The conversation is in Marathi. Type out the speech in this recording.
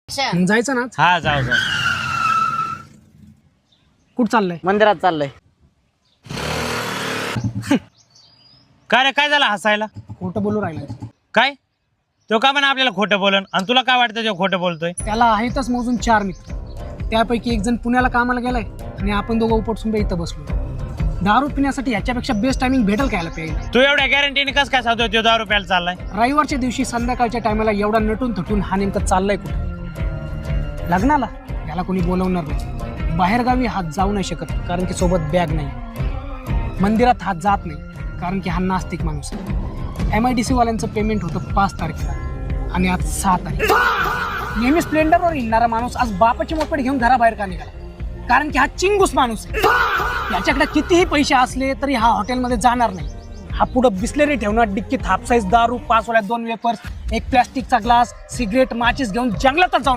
मग जायचं ना? हा जाऊ जाऊ. कुठं चाललंय? मंदिरात चाललंय. काय रे, काय झालं हसायला? खोटं बोलू राहिलाय. काय तो का म्हणा आपल्याला खोटं बोलन, आणि तुला काय वाटतं तो खोटं बोलतोय? त्याला आहेतच मोजून 4 मित्र. त्यापैकी एक जण पुण्याला कामाला गेलाय आणि आपण दोघं उपटसुंबे इथं बसलो. दारू पिण्यासाठी याच्यापेक्षा बेस्ट टायमिंग भेटेल काय प्यायला? तू एवढ्या गॅरंटीने कसं काय सांगतोय तो 10 रुपयाला चाललाय? रविवारच्या दिवशी संध्याकाळच्या टायमाला एवढा नटून थटून हा नेमकं चाललाय कुठे? लग्नाला? याला कोणी बोलवणार नाही. बाहेरगावी हात जाऊ नाही शकत कारण की सोबत बॅग नाही. मंदिरात हात जात नाही कारण की हा नास्तिक माणूस आहे. MIDC वाल्यांचं पेमेंट होतं 5 तारखेला आणि आज 6 तारीख. नेहमी स्प्लेंडरवर येणारा माणूस आज बापाची मोपेड घेऊन घराबाहेर का निघाला? कारण की हा चिंगूस माणूस आहे. याच्याकडे कितीही पैसे असले तरी हा हॉटेलमध्ये जाणार नाही. हा पुढं बिस्लेरी ठेवणार, डिक्कीत हाफ साईज दारू, 5 वाल्या 2 वेपर्स, एक प्लॅस्टिकचा ग्लास, सिगरेट, माचीस घेऊन जंगलातच जाऊन